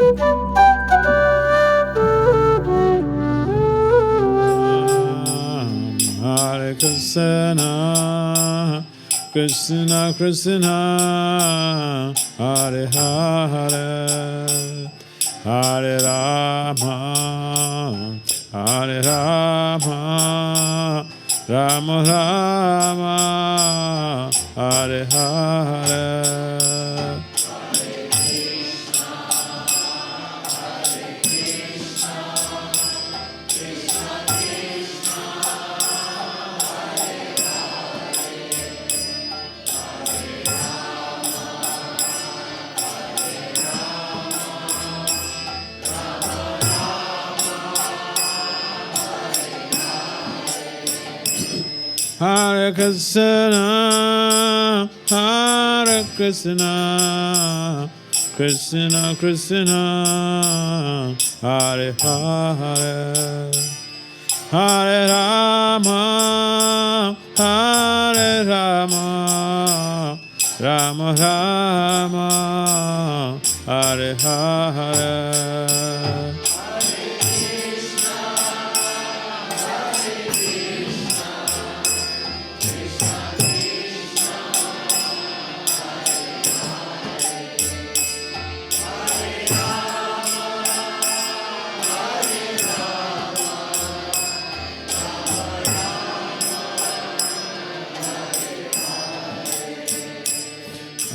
Hare Krishna, Krishna Krishna, Hare Hare, Hare Rama, Hare Rama, Rama Rama, Hare Hare. Hare Krishna, Hare Krishna, Krishna Krishna, Hare Hare, Hare Rama, Hare Rama, Rama Rama, Hare Hare.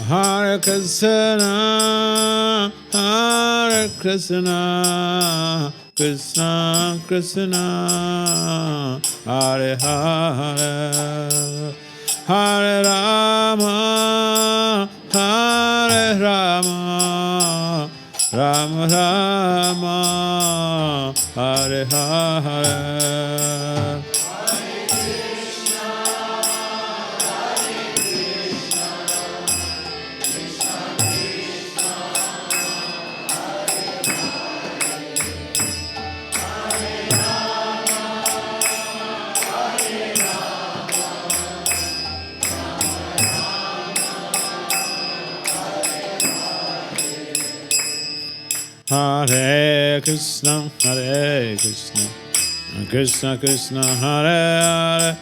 Hare Krishna, Hare Krishna, Krishna Krishna, Hare Hare, Hare Rama, Hare Rama, Rama Rama, Hare Hare. Hare Krishna, Hare Krishna, Krishna Krishna, Hare Hare,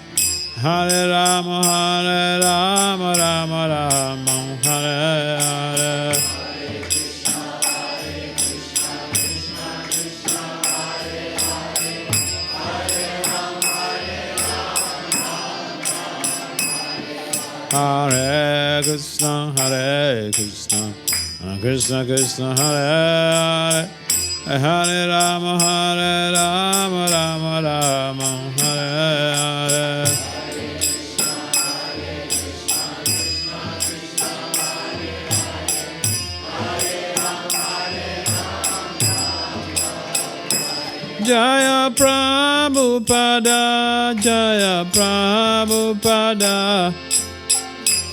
Hare Rama, Hare Rama, Rama Rama, Hare Hare. Hare Krishna, Hare Krishna, Krishna Krishna, Hare Hare, Hare Rama, Hare Rama, Rama Rama, Hare Hare. Jaya Prabhupada, Jaya Prabhupada,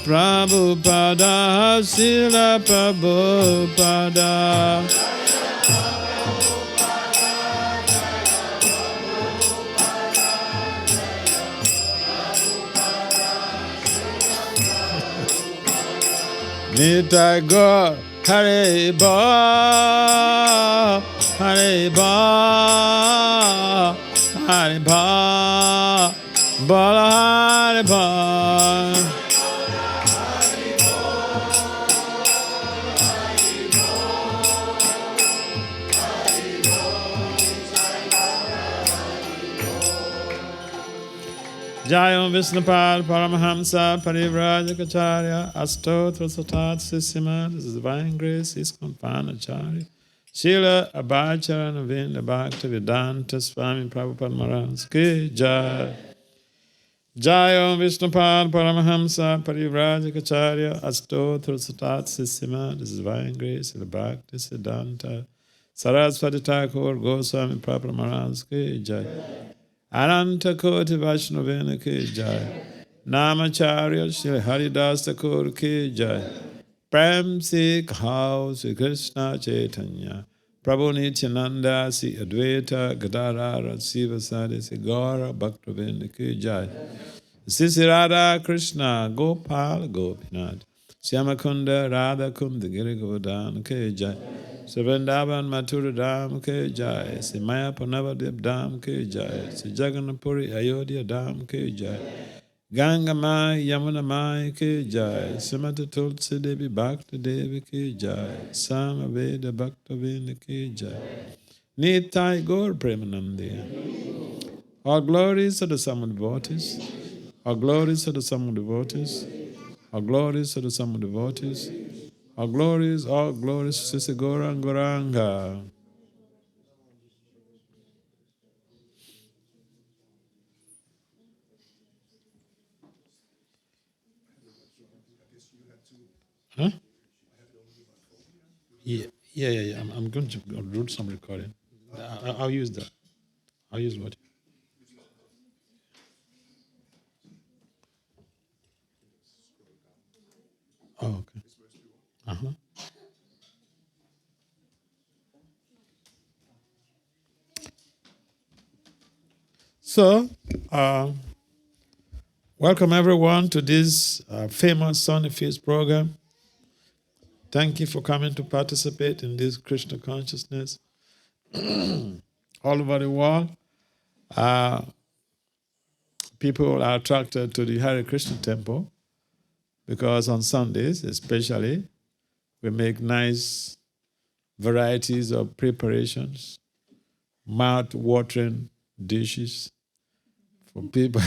Prabhupada, Srila Prabhupada. Nitai Gaur, Hare Bal, Hare Bal, Hare Bal, Bala Hare Bal. Jayam Vishnupad Paramahamsa Parivrajacharya Astotra Satat Sisima. This is Divine Grace ISKCON Panacharya Srila Abhacharya Navinda Bhakti Vedanta Swami Prabhupada Maharaj Ki Jai. Jayam Vishnupad Paramahamsa Parivrajacharya Astotra Satat Sisima. This is Divine Grace Srila Bhakti Siddhanta Saraswati Thakur Goswami Prabhupada Maharaj Ki Jai. Ananta Koti Vaishnavena Ki Jai. Namacharya Shri Haridas Thakur Ki Jai. Prem Se Khao Sri Krishna Chaitanya Prabhu Nityananda Si Advaita Gadadhara Sivasadi Si Gaura Bhaktivinoda Ki Jai. Sisi Radha Krishna Gopal Gopinath Shyamakunda Radha Kunda Girigodan Ke Jai. Savandavan Mathura Dham Ke Jai. Simaya Panavadip Dham Ke Jai. Jaganapuri Ayodhya Dham Ke Jai. Ganga Mai Yamuna Mai Ke Jai. Srimati Tulsi Devi Bhakti Devi Ke Jai. Samaveda Bhakta Vinda Ke Jai. Nitai Gaur Premanandi. All glories to the sum of devotees. All glories to the sum of devotees. All glories to the sum of devotees. All glories to Sisi Goranga. Huh? Yeah. I'm going to do some recording. I'll use that. I'll use what? Oh, okay. Uh-huh. So, welcome everyone to this famous Sunny Feast program. Thank you for coming to participate in this Krishna consciousness all over the world. People are attracted to the Hare Krishna temple because on Sundays, especially, we make nice varieties of preparations, mouth-watering dishes for people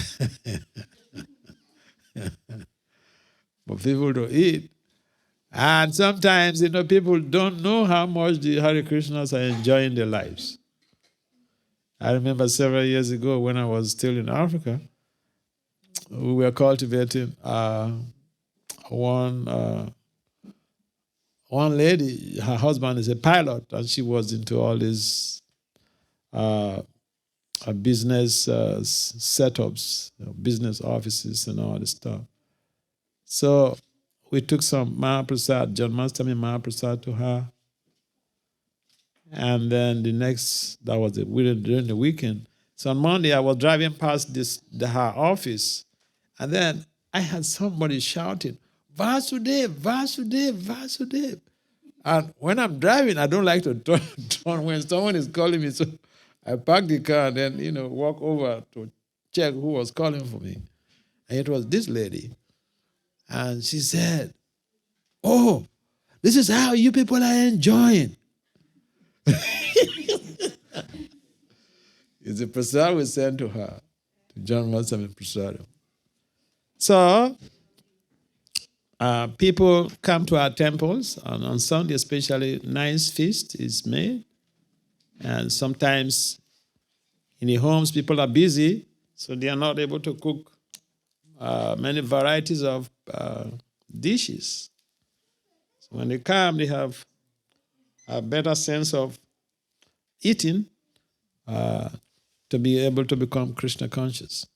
for people to eat. And sometimes, people don't know how much the Hare Krishnas are enjoying their lives. I remember several years ago when I was still in Africa, we were cultivating one lady. Her husband is a pilot, and she was into all these business setups, business offices, and all this stuff. So we took some Mahaprasad, Janmashtami Mahaprasad to her. And then that was during the weekend. So on Monday, I was driving past her office. And then I had somebody shouting, Vasudev, Vasudev, Vasudev. And when I'm driving, I don't like to turn when someone is calling me. So I parked the car and then, walk over to check who was calling for me. And it was this lady. And she said, oh, this is how you people are enjoying. It's a prasad we sent to her, to John Masami Prasadam. So, people come to our temples, and on Sunday especially, nice feast is made. And sometimes in the homes, people are busy, so they are not able to cook many varieties of dishes. So when they come, they have a better sense of eating to be able to become Krishna conscious.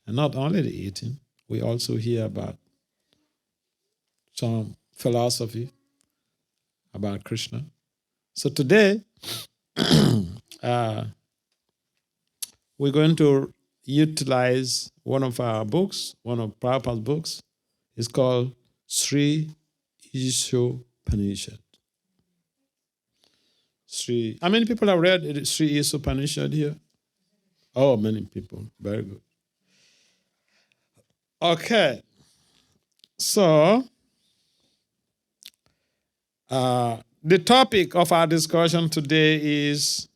And not only the eating, we also hear about some philosophy about Krishna. So today, we're going to utilize one of our books, one of Prabhupada's books. It's called Sri Ishopanishad. How many people have read Sri Ishopanishad here? Oh, many people. Very good. Okay. So, the topic of our discussion today is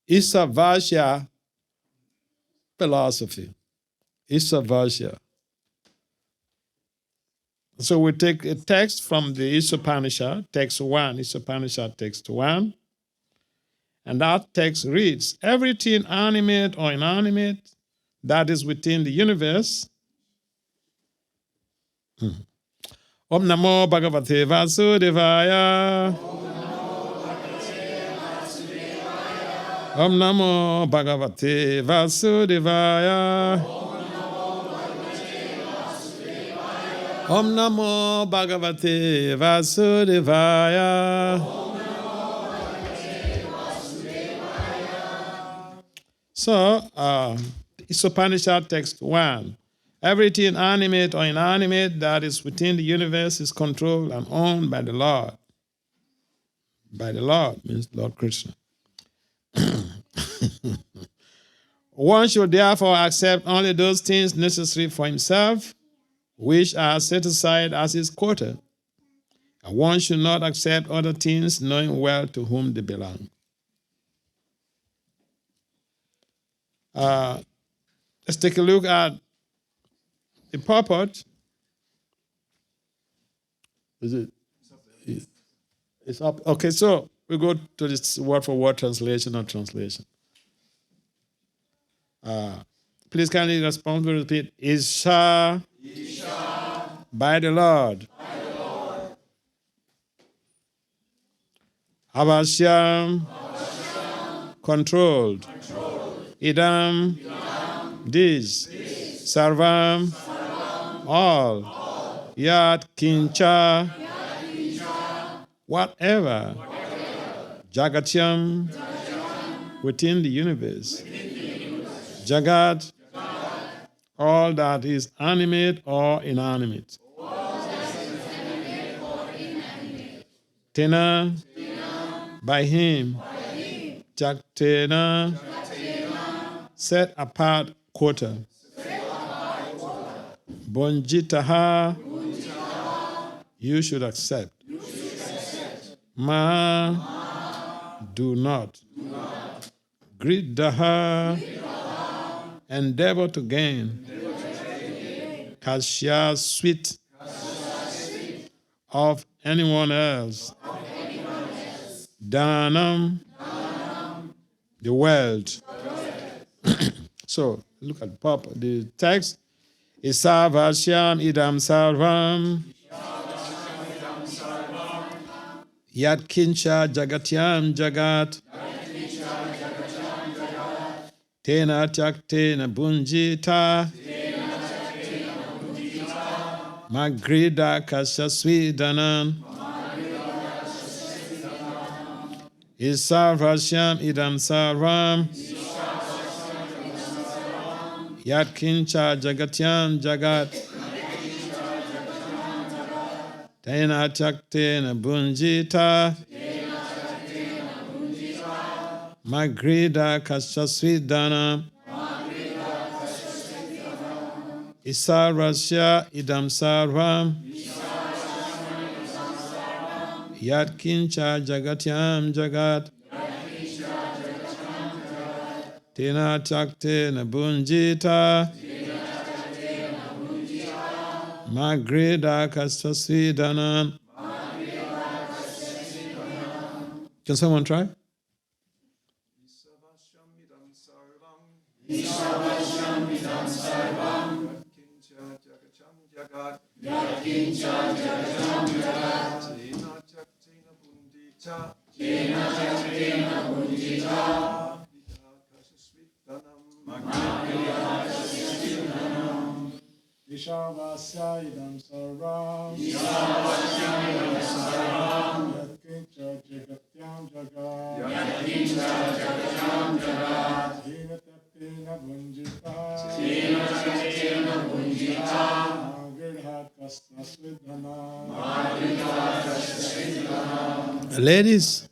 Isavasya philosophy. Isavasya. So we take a text from the Ishopanishad, text 1, Ishopanishad text 1, and that text reads, everything animate or inanimate that is within the universe. Om Namo Bhagavate Vasudevaya. Om Namo Bhagavate Vasudevaya. Om Namo Bhagavate Vasudevaya. So, Ishopanishad text 1. Everything animate or inanimate that is within the universe is controlled and owned by the Lord. By the Lord means Lord Krishna. One should therefore accept only those things necessary for himself, which are set aside as his quota. And one should not accept other things, knowing well to whom they belong. Let's take a look at the purport. Is it? It's up. Okay, so we go to this word-for-word translation or translation. Please kindly responsibly repeat. Isha, by the Lord. Avasyam, controlled. Idam, this. Sarvam, all. Yat kincha, whatever. Jagatyam, within the universe. Jagat, all that is animate or inanimate. Tena, by him. Jaktena, set apart quota. Bonjitaha, you should accept. Ma, do not. Griddaha, endeavor to gain. Kashya, sweet of anyone else. Dhanam, the world. So, look at the text. Isavasyam idam sarvam. Yat kincha jagatyam jagat. Tena tyaktena bunjita. Magrida kasasvidanan. Isavasyam idam sarvam. Yat kincha jagatyam jagat. Tena tyaktena bunjita. Magrida kasasvidana. Isarvasya idam sarvam. Yat kincha jagatyam jagat. Tena tyaktena bunjita. Magrida kasasvidana. Can someone try? Ishavasya idam sarvam. Yatkincha jagatyam jagat. Tena taktena bunjita. Magridhat kastasvidhanam. Ladies.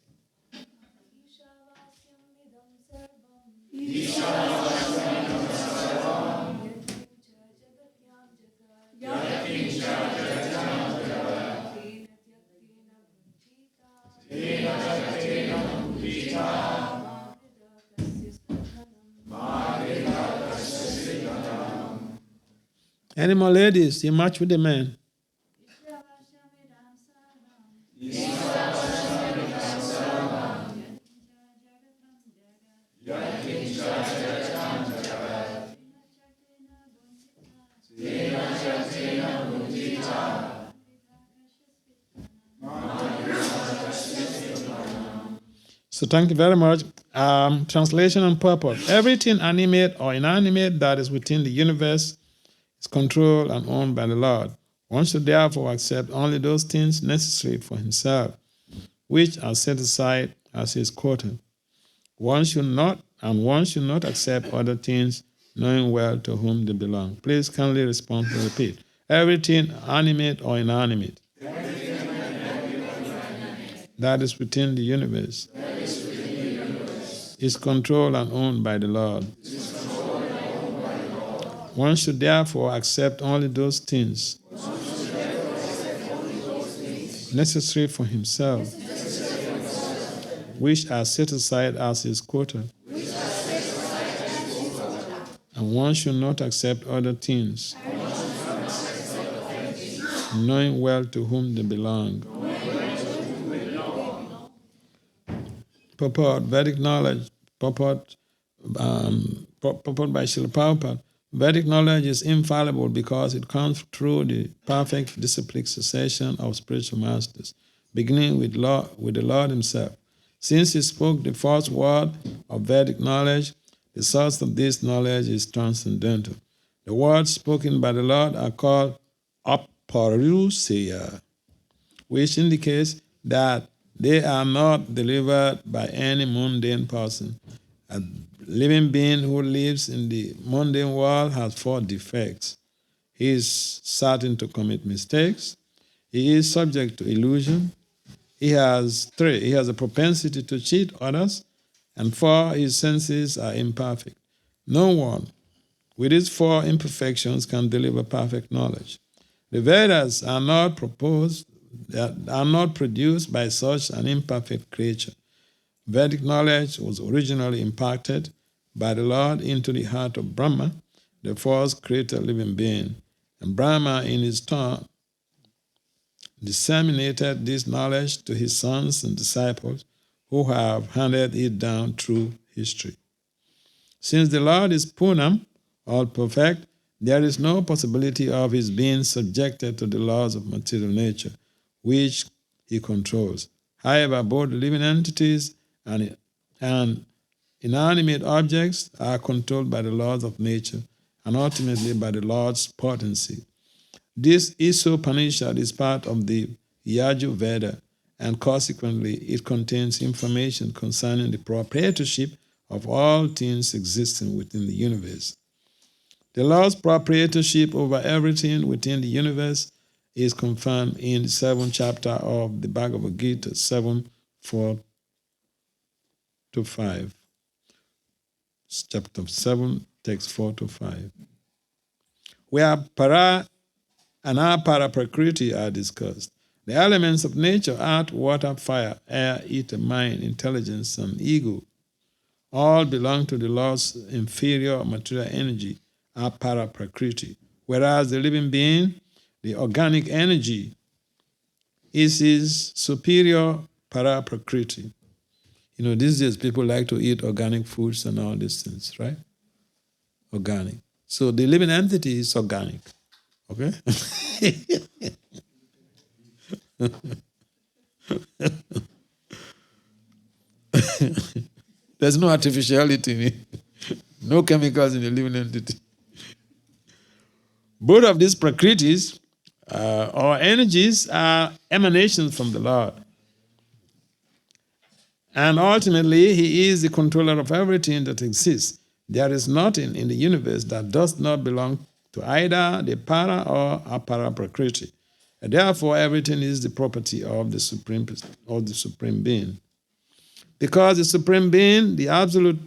Any more ladies? You match with the men. So thank you very much. Translation and purpose. Everything animate or inanimate that is within the universe is controlled and owned by the Lord. One should therefore accept only those things necessary for himself, which are set aside as his quota. One should not accept other things, knowing well to whom they belong. Please kindly respond and repeat. Everything animate or inanimate that is within the universe is controlled and owned by the Lord. One should therefore accept only those things necessary for himself, which are set aside as his quota. And one should not accept other things, knowing well to whom they belong. Purport, Vedic knowledge, purport by Srila Prabhupada. Vedic knowledge is infallible because it comes through the perfect disciplic succession of spiritual masters, beginning with the Lord himself. Since he spoke the first word of Vedic knowledge, the source of this knowledge is transcendental. The words spoken by the Lord are called aparuseya, which indicates that they are not delivered by any mundane person. A living being who lives in the mundane world has 4 defects. He is certain to commit mistakes. He is subject to illusion. He has 3. He has a propensity to cheat others. And 4, his senses are imperfect. No one with these 4 imperfections can deliver perfect knowledge. The Vedas are not produced by such an imperfect creature. Vedic knowledge was originally imparted by the Lord into the heart of Brahma, the first created living being. And Brahma, in his turn, disseminated this knowledge to his sons and disciples, who have handed it down through history. Since the Lord is Punam, all perfect, there is no possibility of his being subjected to the laws of material nature, which he controls. However, both living entities and inanimate objects are controlled by the laws of nature and ultimately by the Lord's potency. This Isopanishad is part of the Yajur Veda, and consequently it contains information concerning the proprietorship of all things existing within the universe. The Lord's proprietorship over everything within the universe is confirmed in the 7th chapter of the Bhagavad Gita, 7:4-5. Chapter 7, text 4-5. Where para and apara prakriti are discussed. The elements of nature, earth, water, fire, air, ether, mind, intelligence, and ego, all belong to the Lord's inferior material energy, apara prakriti, whereas the living being, the organic energy, is his superior para prakriti. You know, these days people like to eat organic foods and all these things, right? Organic. So the living entity is organic. Okay? There's no artificiality in it. No chemicals in the living entity. Both of these prakritis or energies are emanations from the Lord. And ultimately, he is the controller of everything that exists. There is nothing in the universe that does not belong to either the para or apara prakriti. And therefore, everything is the property of the supreme being. Because the supreme being, the absolute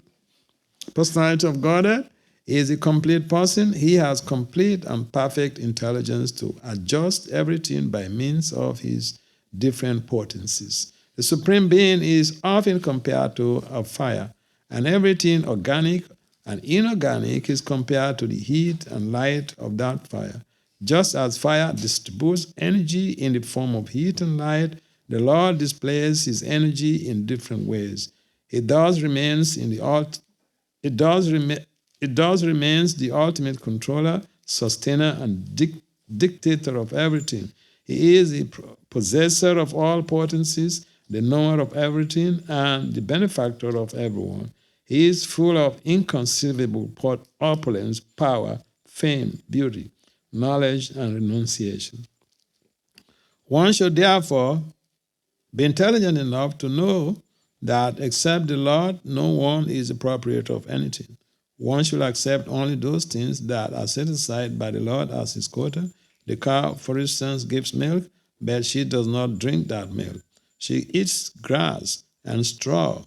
personality of Godhead, is a complete person, he has complete and perfect intelligence to adjust everything by means of his different potencies. The Supreme Being is often compared to a fire, and everything organic and inorganic is compared to the heat and light of that fire. Just as fire distributes energy in the form of heat and light, the Lord displays his energy in different ways. It thus remains the ultimate controller, sustainer, and dictator of everything. He is the possessor of all potencies, the knower of everything, and the benefactor of everyone. He is full of inconceivable opulence, power, fame, beauty, knowledge, and renunciation. One should therefore be intelligent enough to know that except the Lord, no one is the proprietor of anything. One should accept only those things that are set aside by the Lord as is quoted. The cow, for instance, gives milk, but she does not drink that milk. She eats grass and straw,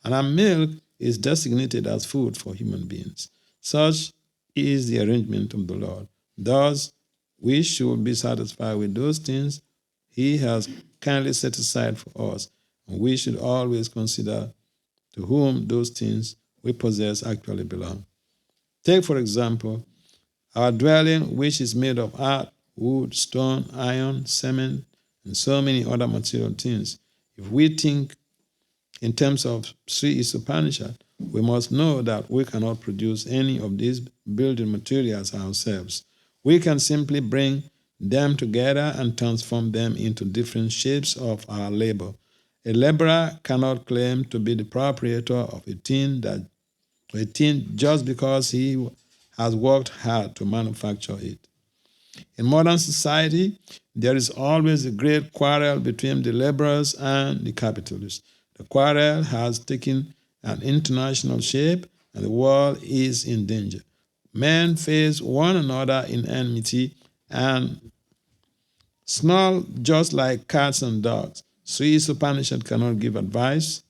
and her milk is designated as food for human beings. Such is the arrangement of the Lord. Thus, we should be satisfied with those things He has kindly set aside for us, and we should always consider to whom those things we possess actually belong. Take, for example, our dwelling, which is made of earth, wood, stone, iron, cement, and so many other material things. If we think in terms of Sri Upanishad, we must know that we cannot produce any of these building materials ourselves. We can simply bring them together and transform them into different shapes of our labor. A laborer cannot claim to be the proprietor of a thing just because he has worked hard to manufacture it. In modern society, there is always a great quarrel between the laborers and the capitalists. The quarrel has taken an international shape, and the world is in danger. Men face one another in enmity and snarl just like cats and dogs. Sri Upanishad cannot give advice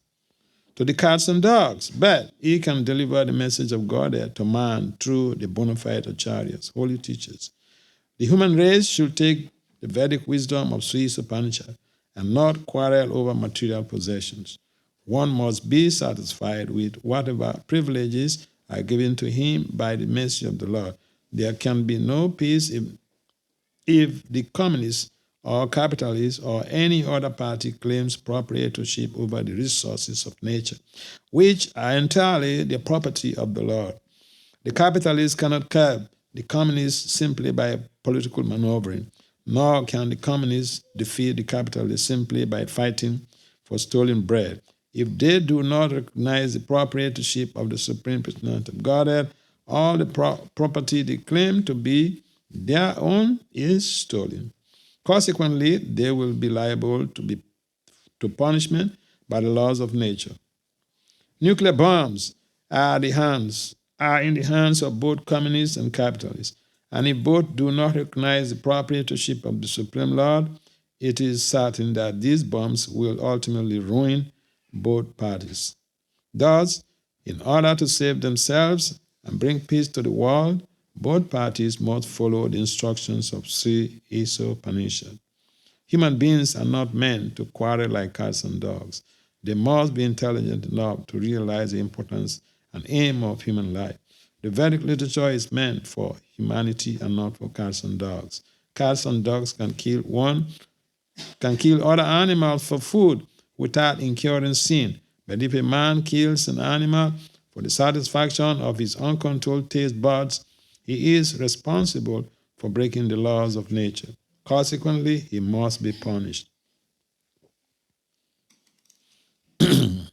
to the cats and dogs, but he can deliver the message of God to man through the bona fide acharyas, holy teachers. The human race should take the Vedic wisdom of Sri Upanishad and not quarrel over material possessions. One must be satisfied with whatever privileges are given to him by the mercy of the Lord. There can be no peace if the communists or capitalists or any other party claims proprietorship over the resources of nature, which are entirely the property of the Lord. The capitalists cannot curb the communists simply by political maneuvering, nor can the communists defeat the capitalists simply by fighting for stolen bread. If they do not recognize the proprietorship of the Supreme Personality of Godhead, all the property they claim to be their own is stolen. Consequently, they will be liable to punishment by the laws of nature. Nuclear bombs are in the hands of both communists and capitalists, and if both do not recognize the proprietorship of the Supreme Lord, it is certain that these bombs will ultimately ruin both parties. Thus, in order to save themselves and bring peace to the world, both parties must follow the instructions of Sri Upanishad. Human beings are not meant to quarrel like cats and dogs. They must be intelligent enough to realize the importance and aim of human life. The Vedic literature is meant for humanity and not for cats and dogs. Cats and dogs can kill other animals for food without incurring sin. But if a man kills an animal for the satisfaction of his uncontrolled taste buds, he is responsible for breaking the laws of nature. Consequently, he must be punished. Om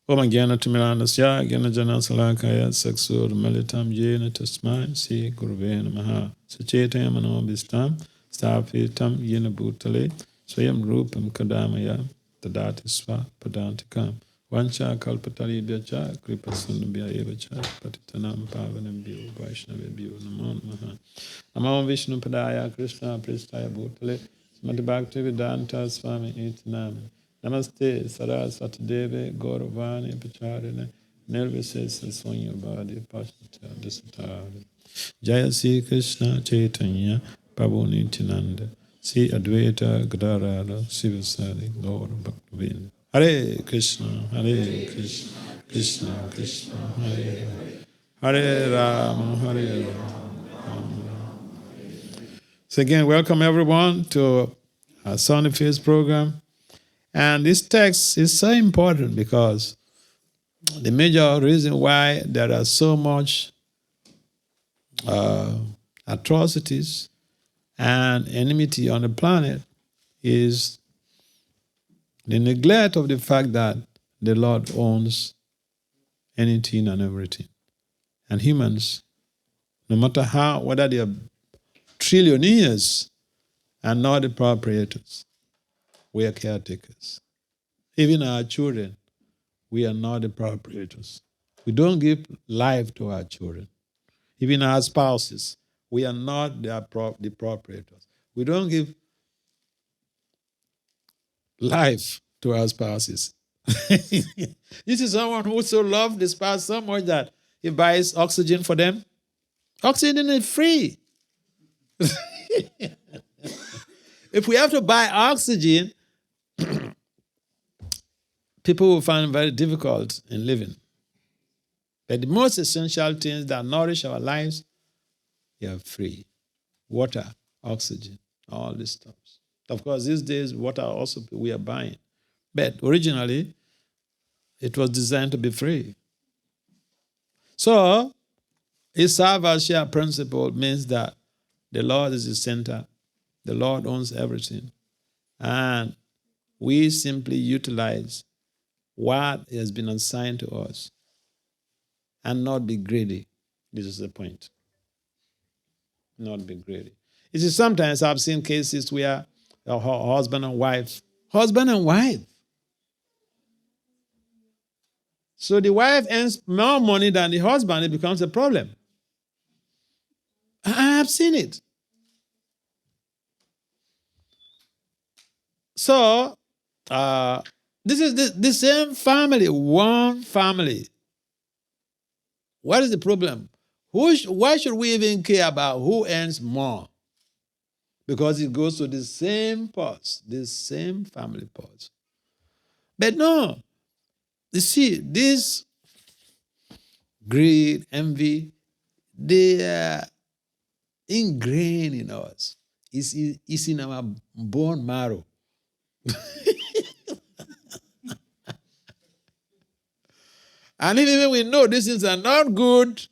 Gyana Timirandasya Gyana Jana Salakaya Saksur Malitam Jena Tasmai Si Gurve Namaha Sachetaya Manobistam Stapitam Yena Bhutale Swayam Rupam Kadamaya Tadati Swa Padantikam Vancha Kalpatali Byacha Kripasundabhya Evacha Patitanam Pavanam Bhyo Vaishnava Bhyo Namo Namaha Namo Vishnu Padaya Krishna Pristaya Bhutale Srimati Bhakti Vedanta Swami Itinam Namaste Saraswati Deve Gauravani Pacharine Nirvisesa Sunyavadi Pasita Disatari Jaya Sri Krishna Chaitanya Prabhu Nityananda Sri Advaita Gadadhara Sivasadi Gaura Bhaktivinoda Hare Krishna Krishna Krishna Hare Hare Rama Hare Rama. So again, welcome everyone to our Sunday Feast program. And this text is so important because the major reason why there are so much atrocities and enmity on the planet is the neglect of the fact that the Lord owns anything and everything. And humans, no matter whether they are trillionaires, are not the proprietors. We are caretakers. Even our children, we are not the proprietors. We don't give life to our children. Even our spouses, we are not the proprietors. We don't give life to our spouses. This is someone who so loves the spouse so much that he buys oxygen for them. Oxygen is free. If we have to buy oxygen, people will find it very difficult in living. But the most essential things that nourish our lives, they are free. Water, oxygen, all this stuff. Of course, these days, water also we are buying. But originally, it was designed to be free. So, a serve-as-share principle means that the Lord is the center. The Lord owns everything. And we simply utilize what has been assigned to us and not be greedy. This is the point. Not be greedy. You see, sometimes I've seen cases where a husband and wife. So the wife earns more money than the husband, it becomes a problem. I have seen it. So, this is the same family, one family. What is the problem? Why should we even care about who earns more? Because it goes to the same pot, the same family pot. But no, you see, this greed, envy, they are ingrained in us. It's in our bone marrow. And even we know these things are not good,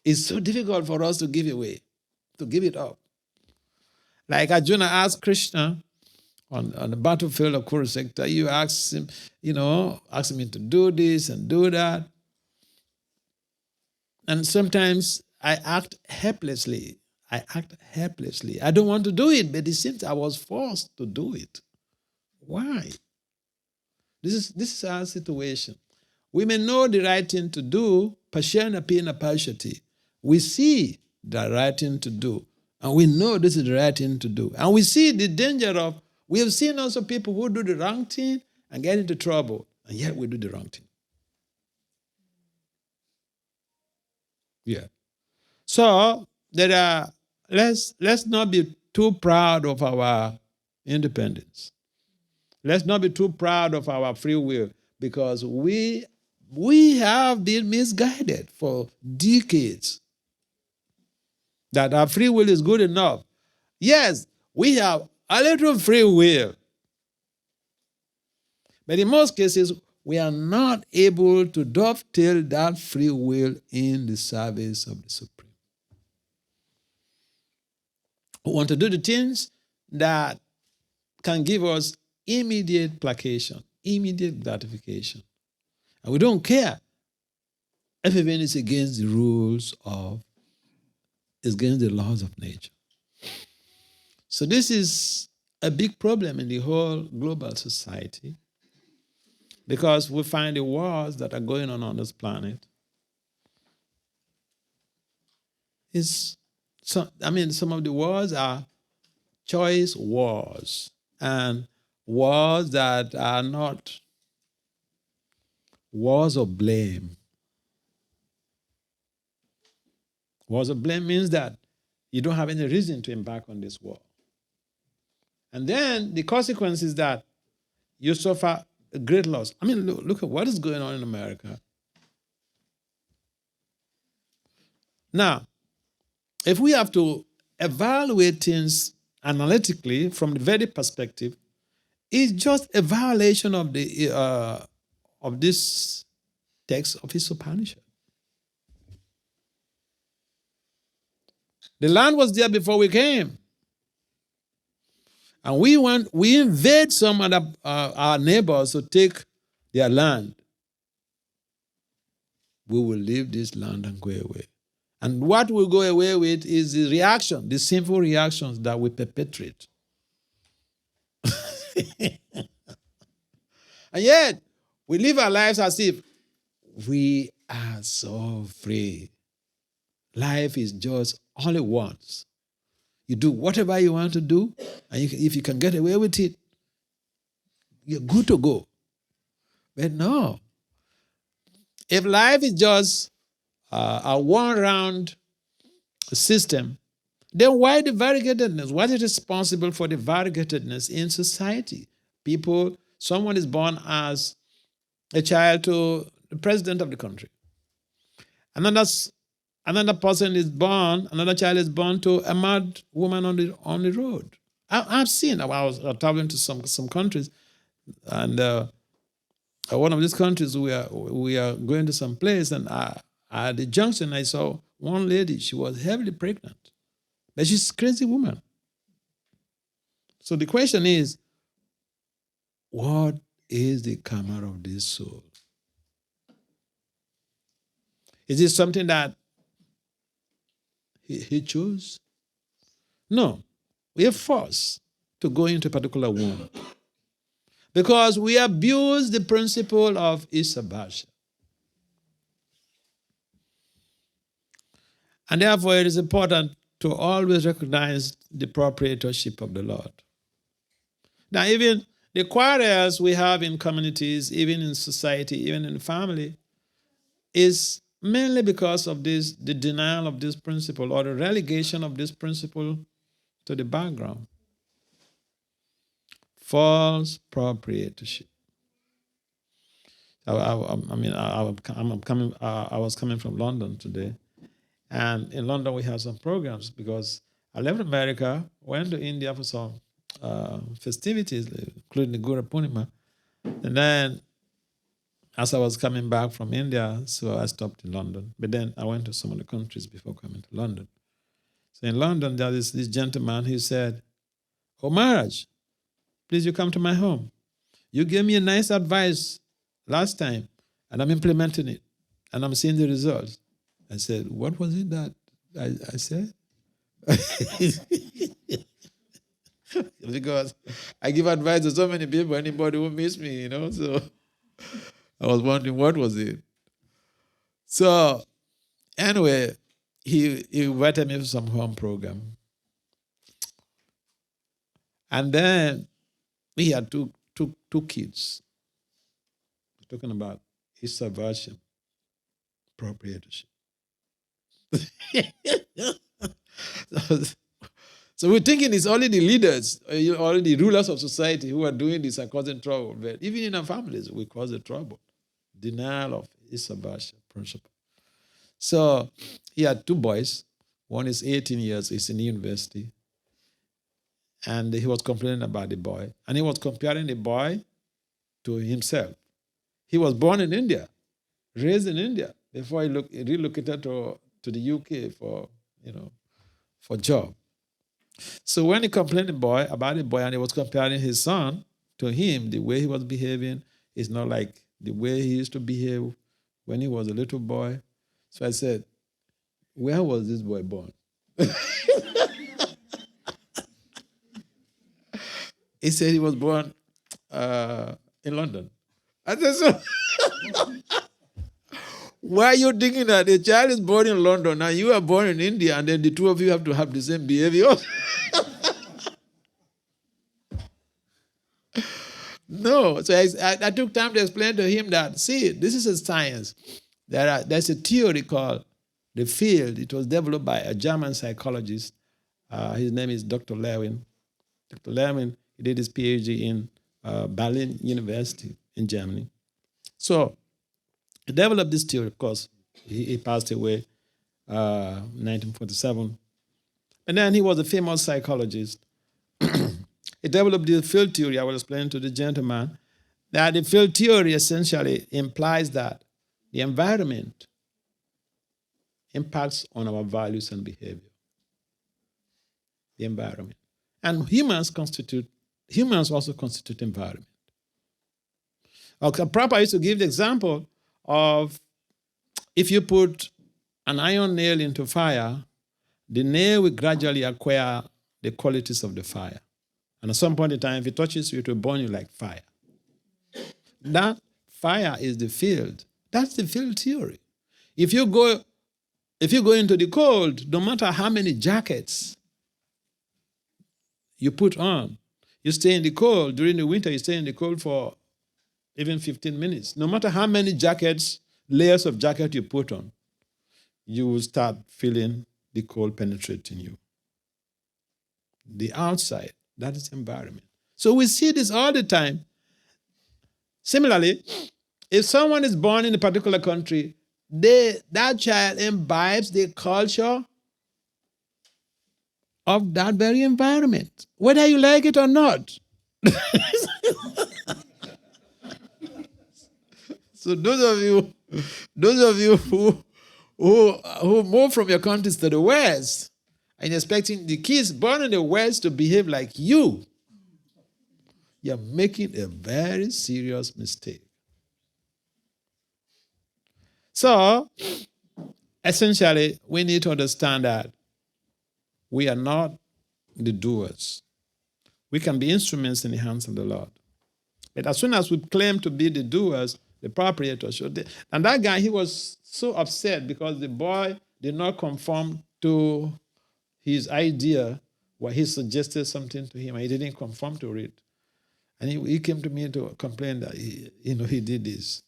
it's so difficult for us to give away, to give it up. Like Arjuna asked Krishna on the battlefield of Kurukshetra, you ask him, ask him to do this and do that. And sometimes I act helplessly. I don't want to do it, but it seems I was forced to do it. Why? This is our situation. We may know the right thing to do, pashyana pina pashyati. We see the right thing to do, and we know this is the right thing to do. And we see the danger of, we have seen also people who do the wrong thing and get into trouble, and yet we do the wrong thing. Yeah. So let's not be too proud of our independence. Let's not be too proud of our free will, because we have been misguided for decades that our free will is good enough. Yes, we have a little free will, but in most cases, we are not able to dovetail that free will in the service of the Supreme. We want to do the things that can give us immediate placation, immediate gratification. And we don't care if even it's against the rules of, it's against the laws of nature. So this is a big problem in the whole global society, because we find the wars that are going on this planet. Some of the wars are choice wars, and wars that are not wars of blame. Wars of blame means that you don't have any reason to embark on this war. And then the consequence is that you suffer a great loss. Look at what is going on in America. Now, if we have to evaluate things analytically from the very perspective, it's just a violation of this text of his Upanishad. The land was there before we came. And we invade some other our neighbors to take their land. We will leave this land and go away. And what we go away with is the reaction, the sinful reactions that we perpetrate. And yet, we live our lives as if we are so free. Life is just only once. You do whatever you want to do, and if you can get away with it, you're good to go. But no, if life is just a one-round system, then why the variegatedness? What is responsible for the variegatedness in society? Someone is born as a child to the president of the country. Another child is born to a mad woman on the road. I've seen. I was traveling to some countries, and one of these countries we are going to some place, and at the junction I saw one lady. She was heavily pregnant, but she's a crazy woman. So the question is, what is the karma of this soul? Is it something that he chose? No. We are forced to go into a particular womb because we abuse the principle of Isabasha. And therefore, it is important to always recognize the proprietorship of the Lord. Now, even the quarrels we have in communities, even in society, even in family, is mainly because of the denial of this principle or the relegation of this principle to the background. False proprietorship. I was coming from London today, and in London we have some programs because I left America, went to India for some festivities, including the Guru Purnima, and then as I was coming back from India, so I stopped in London. But then I went to some other countries before coming to London. So in London, there is this gentleman who said, "Oh, Maharaj, please you come to my home. You gave me a nice advice last time, and I'm implementing it, and I'm seeing the results." I said, "What was it that I said?" Because I give advice to so many people, anybody who miss me, so I was wondering what was it. So anyway, he invited me to some home program. And then he had two kids. We're talking about Isavasha, proprietorship. So we're thinking it's only the leaders, only the rulers of society who are doing this and causing trouble. But even in our families, we cause the trouble. Denial of Isabasha principle. So he had two boys. One is 18 years, he's in university. And he was complaining about the boy. And he was comparing the boy to himself. He was born in India, raised in India, before he relocated to the UK for job. So when he complained about the boy and he was comparing his son to him, the way he was behaving is not like the way he used to behave when he was a little boy. So I said, "Where was this boy born?" He said he was born in London. I said, "So why are you thinking that a child is born in London and you are born in India and then the two of you have to have the same behavior?" No. So I took time to explain to him that, see, this is a science. There's a theory called the field. It was developed by a German psychologist. His name is Dr. Lewin. Dr. Lewin, he did his PhD in Berlin University in Germany. So he developed this theory, of course. He passed away in 1947. And then he was a famous psychologist. He developed the field theory. I will explain to the gentleman that the field theory essentially implies that the environment impacts on our values and behavior. The environment. And humans also constitute environment. Okay, Prabhupada used to give the example of if you put an iron nail into fire, the nail will gradually acquire the qualities of the fire. And at some point in time, if it touches you, it will burn you like fire. That fire is the field That's the field theory. If you go into the cold, no matter how many jackets you put on, you stay in the cold. During the winter, you stay in the cold for even 15 minutes. No matter how many layers of jacket you put on, you will start feeling the cold penetrating you. The outside, that is environment. So we see this all the time. Similarly, if someone is born in a particular country, that child imbibes the culture of that very environment, whether you like it or not. So those of you who move from your countries to the West and expecting the kids born in the West to behave like you're making a very serious mistake. So, essentially, we need to understand that we are not the doers. We can be instruments in the hands of the Lord. But as soon as we claim to be the doers, the proprietors, and that guy, he was so upset because the boy did not conform to his idea where he suggested something to him and he didn't conform to it. And he came to me to complain that he did this.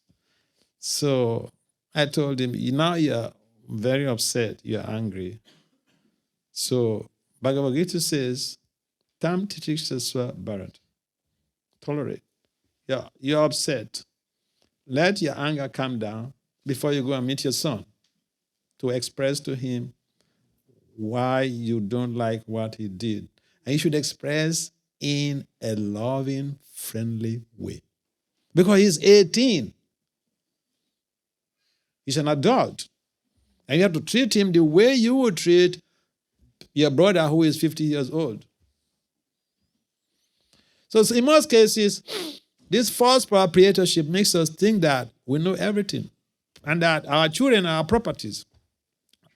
So I told him, now you're very upset, you're angry. So Bhagavad Gita says, Tam titikshasva bharat. Tolerate. You're upset. Let your anger calm down before you go and meet your son to express to him why you don't like what he did. And you should express in a loving, friendly way. Because he's 18. He's an adult. And you have to treat him the way you would treat your brother who is 50 years old. So in most cases, this false proprietorship makes us think that we know everything and that our children are our properties.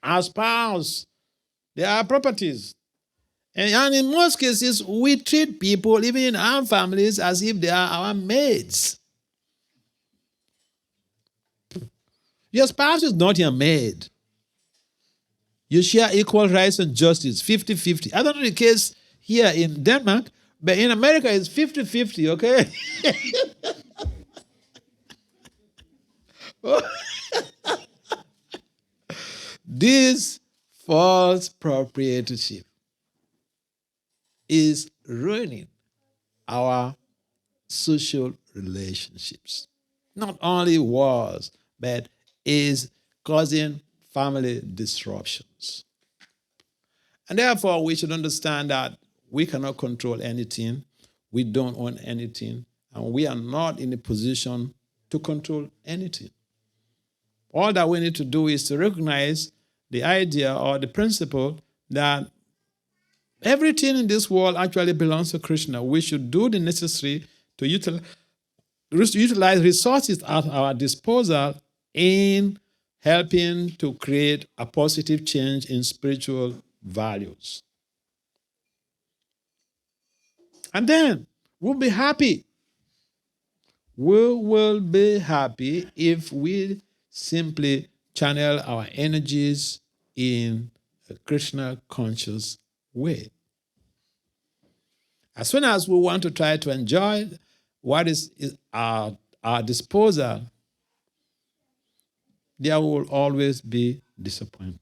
Our spouse, they are our properties. And in most cases, we treat people, even in our families, as if they are our maids. Your spouse is not your maid. You share equal rights and justice, 50-50. I don't know the case here in Denmark, but in America it's 50-50, okay? This false proprietorship is ruining our social relationships. Not only wars, but is causing family disruptions. And therefore, we should understand that we cannot control anything, we don't own anything, and we are not in a position to control anything. All that we need to do is to recognize the idea or the principle that everything in this world actually belongs to Krishna. We should do the necessary to utilize resources at our disposal in helping to create a positive change in spiritual values. And then we'll be happy. We will be happy if we simply channel our energies in a Krishna-conscious way. As soon as we want to try to enjoy what is our disposal, there will always be disappointment.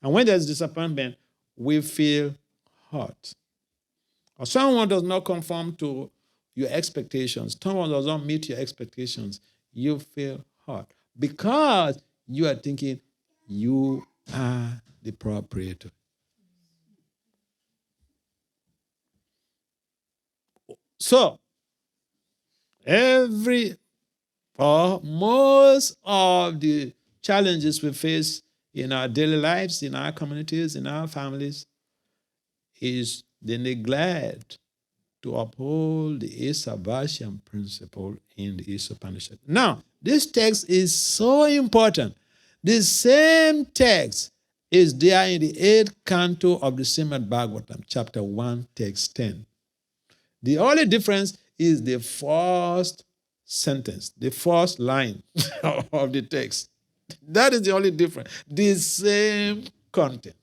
And when there's disappointment, we feel hurt. Or someone does not conform to your expectations, someone does not meet your expectations, you feel hurt. Because you are thinking you are the proprietor. So, most of the challenges we face in our daily lives, in our communities, in our families, is the neglect to uphold the Isavasyan principle in the Upanishad. Now, this text is so important. The same text is there in the 8th canto of the Srimad Bhagavatam, chapter 1, text 10. The only difference is the first sentence, the first line of the text. That is the only difference. The same content.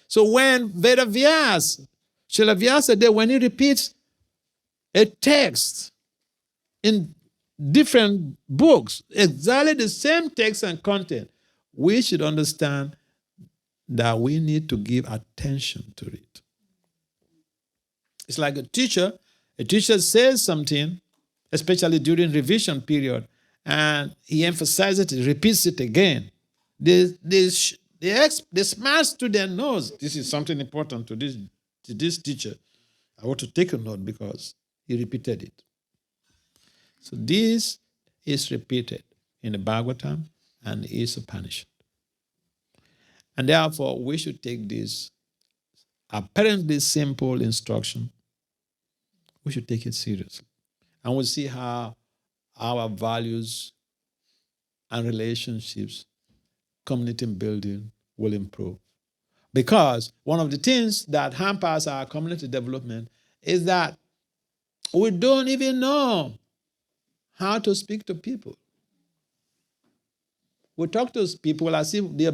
So when Veda Vyas, Srila Vyasadeva, when he repeats a text in different books, exactly the same text and content, we should understand that we need to give attention to it. It's like a teacher says something, especially during revision period, and he emphasizes it, repeats it again. The smart student knows this is something important to this teacher. I want to take a note because he repeated it. So this is repeated in the Bhagavatam and is Upanishad. And therefore, we should take this apparently simple instruction. We should take it seriously. And we'll see how our values and relationships, community building will improve. Because one of the things that hampers our community development is that we don't even know how to speak to people. We talk to people as if we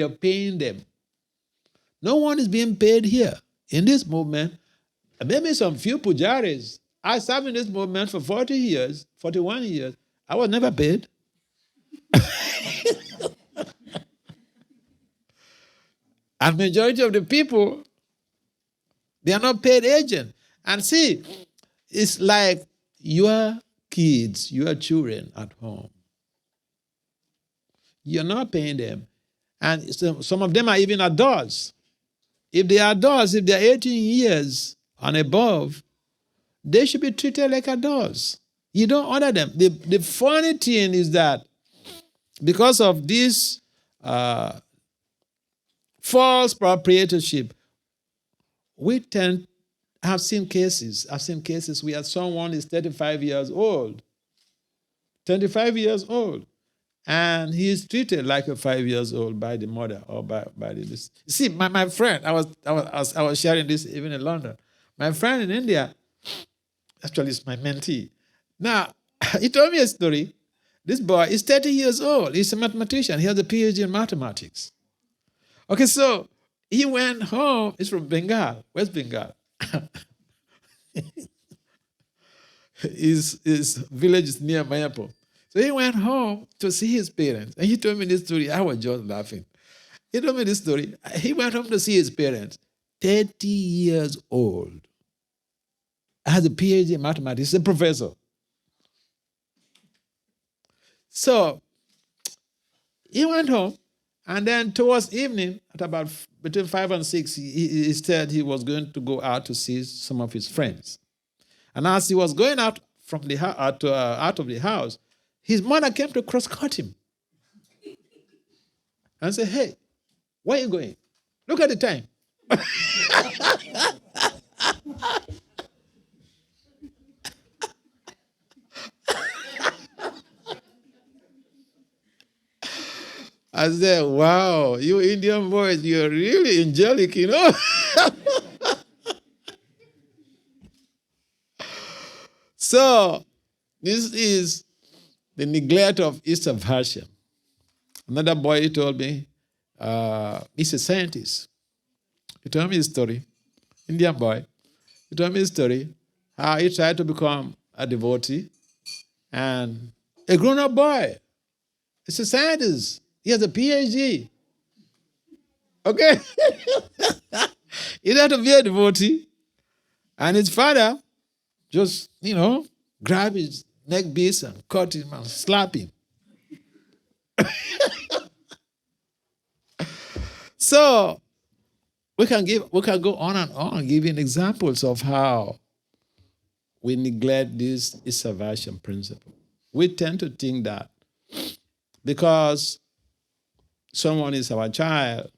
are paying them. No one is being paid here. In this movement, maybe some few pujaris. I served in this movement for 40 years, 41 years. I was never paid. And majority of the people, they are not paid agents. And see, it's like your kids, your children at home. You're not paying them. And some of them are even adults. If they are adults, if they're 18 years and above, they should be treated like adults. You don't honor them. The funny thing is that because of this false proprietorship, I've seen cases where someone is 35 years old, 25 years old, and he is treated like a 5 years old by the mother or by this. See, my friend, I was sharing this even in London. My friend in India, actually is my mentee. Now, he told me a story. This boy is 30 years old. He's a mathematician. He has a PhD in mathematics. Okay, so he went home. He's from Bengal, West Bengal. His village is near Mayapur. So he went home to see his parents. And he told me this story. I was just laughing. He told me this story. He went home to see his parents. 30 years old. Has a PhD in mathematics. He's a professor. So he went home. And then towards evening, at about between 5 and 6, he said he was going to go out to see some of his friends. And as he was going out from the out of the house, his mother came to cross-cut him and said, "Hey, where are you going? Look at the time." I said, "Wow, you Indian boys, you're really angelic, you know." So, this is the neglect of East of Asia. Another boy, he told me, he's a scientist. He told me his story, Indian boy. He told me his story, how he tried to become a devotee. And a grown-up boy, he's a scientist. He has a PhD. Okay? He had to be a devotee. And his father just, grab his neck piece and cut him and slap him. So we can go on and on giving examples of how we neglect this salvation principle. We tend to think that because someone is our child,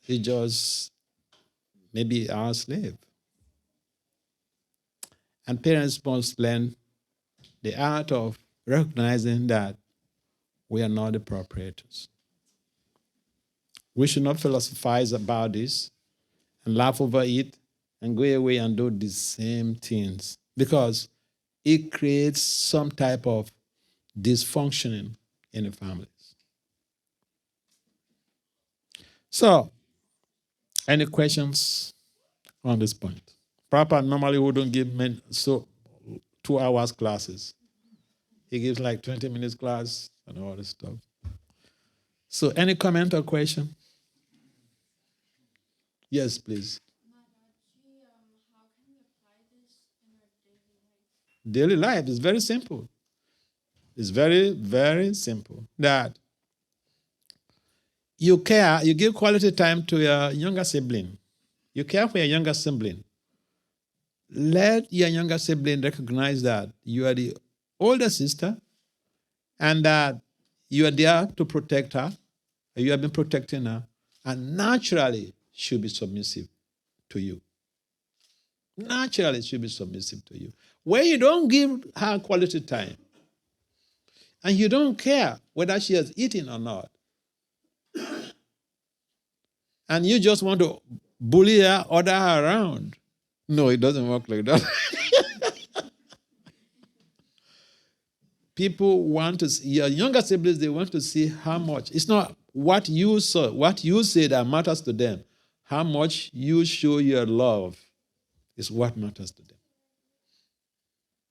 he just maybe our slave. And parents must learn the art of recognizing that we are not the proprietors. We should not philosophize about this and laugh over it and go away and do the same things. Because it creates some type of dysfunctioning in the families. So, any questions on this point? Papa normally wouldn't give men 2 hours classes. He gives like 20 minutes class and all this stuff. So, any comment or question? Yes, please. How can we apply this in our daily life? Daily life is very simple. It's very, very simple. That you care, you give quality time to your younger sibling. You care for your younger sibling. Let your younger sibling recognize that you are the older sister and that you are there to protect her. You have been protecting her, and naturally she'll be submissive to you. Naturally she'll be submissive to you. When you don't give her quality time and you don't care whether she has eaten or not, and you just want to bully her, order her around, no, it doesn't work like that. People want to see, your younger siblings, they want to see how much. It's not what you saw, what you say that matters to them. How much you show your love is what matters to them.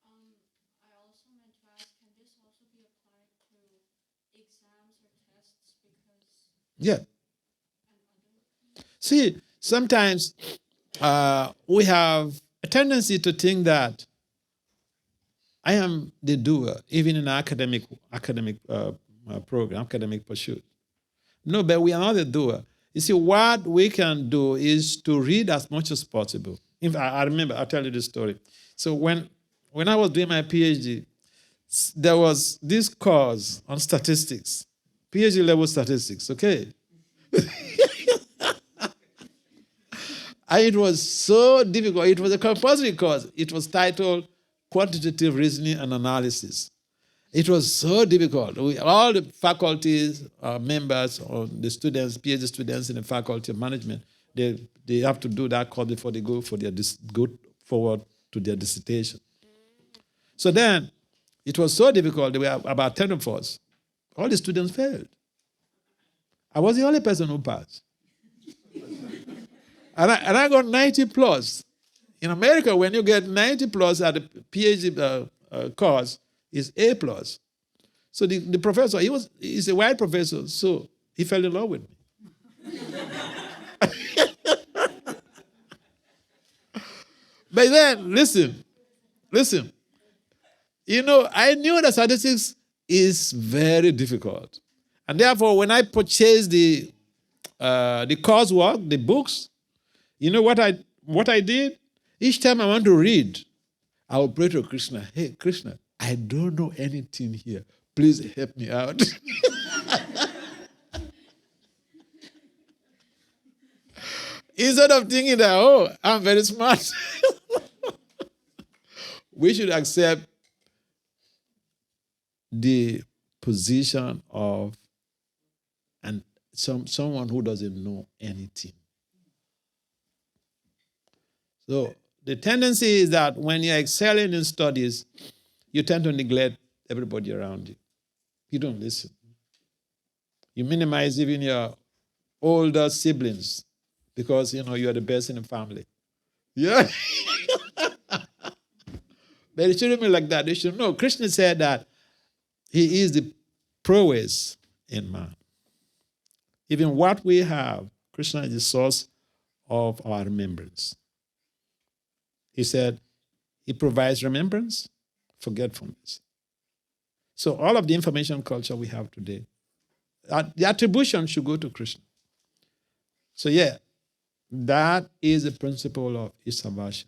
I also meant to ask, can this also be applied to exams or tests? Yeah. See, sometimes we have a tendency to think that I am the doer, even in academic program, academic pursuit. No, but we are not the doer. You see, what we can do is to read as much as possible. I remember, I'll tell you this story. So when I was doing my PhD, there was this course on statistics, PhD level statistics, okay? And it was so difficult. It was a compulsory course. It was titled Quantitative Reasoning and Analysis. It was so difficult. All the faculties, members, or the students, PhD students in the faculty of management, they have to do that course before they go forward to their dissertation. So then, it was so difficult. There were about 10 of us. All the students failed. I was the only person who passed. And I got 90 plus. In America, when you get 90 plus at the PhD course, it's A plus. So the professor, he's a white professor, so he fell in love with me. But then, listen. You know, I knew that statistics is very difficult. And therefore, when I purchased the coursework, the books, you know what I did? Each time I want to read, I will pray to Krishna. Hey, Krishna, I don't know anything here. Please help me out. Instead of thinking that, oh, I'm very smart. We should accept the position of someone who doesn't know anything. So the tendency is that when you're excelling in studies, you tend to neglect everybody around you. You don't listen. You minimize even your older siblings because, you know, you're the best in the family. Yeah. But it shouldn't be like that. They should know. Krishna said that he is the prowess in man. Even what we have, Krishna is the source of our remembrance. He said, he provides remembrance, forgetfulness. So all of the information culture we have today, the attribution should go to Krishna. So yeah, that is the principle of Isabasha.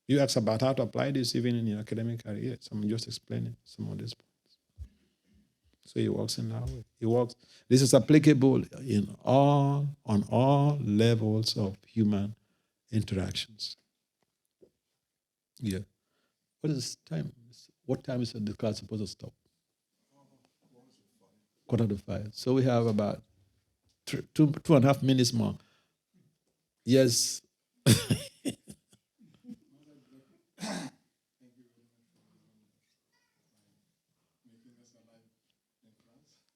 You ask about how to apply this even in your academic career. So I'm just explaining some of these points. So he works in that way. This is applicable on all levels of human interactions. Yeah. What is time? What time is the class supposed to stop? 4:45. So we have about 2.5 minutes more. Yes.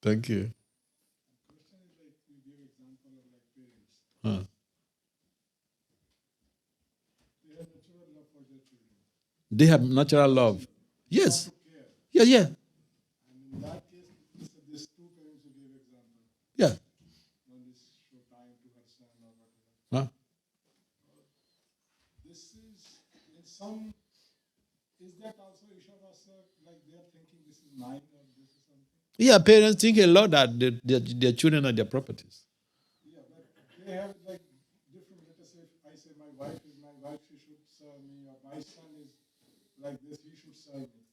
Thank you. Huh. They have natural love. Yes. Yeah, yeah. Yeah. Huh? Yeah, parents think a lot that their children are their properties.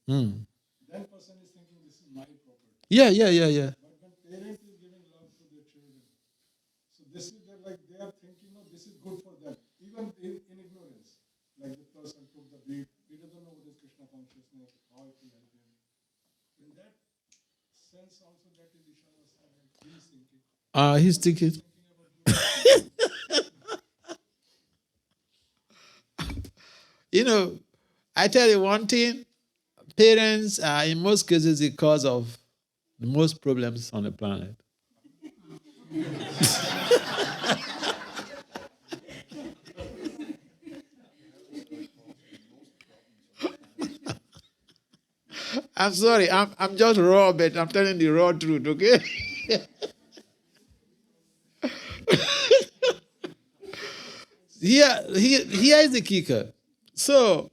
Mm. Yeah, yeah, yeah, yeah. He's thinking. You know, I tell you one thing, parents are in most cases the cause of the most problems on the planet. I'm sorry, I'm just raw, but I'm telling the raw truth, okay? Here is the kicker. So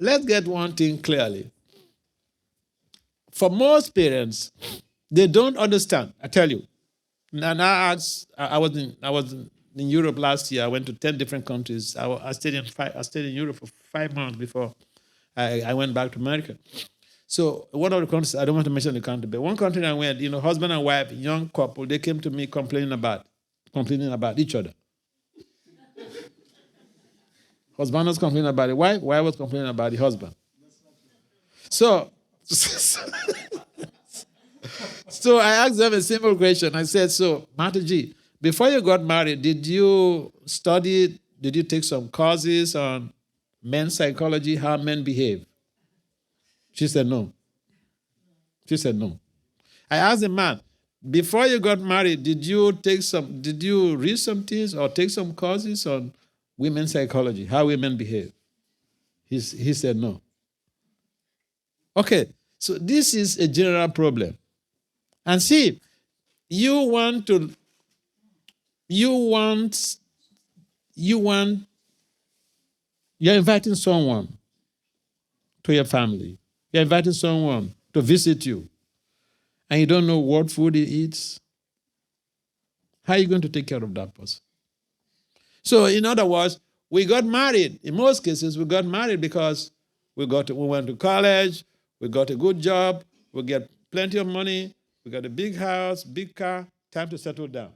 let's get one thing clearly. For most parents, they don't understand. I tell you. And I was in Europe last year. I went to 10 different countries. I stayed in Europe for 5 months before I went back to America. So one of the countries, I don't want to mention the country, but one country I went, husband and wife, young couple, they came to me complaining about each other. Husband was complaining about the wife was complaining about the husband. So, so I asked them a simple question. I said, so, Mataji, before you got married, did you take some courses on men's psychology, how men behave? She said no. I asked the man, before you got married, did you read some things or take some courses on women's psychology, how women behave? He said no. Okay, so this is a general problem. And see, you're inviting someone to your family. You're inviting someone to visit you, and you don't know what food he eats. How are you going to take care of that person? So, in other words, we got married. In most cases, we got married because we went to college, we got a good job, we get plenty of money, we got a big house, big car, time to settle down.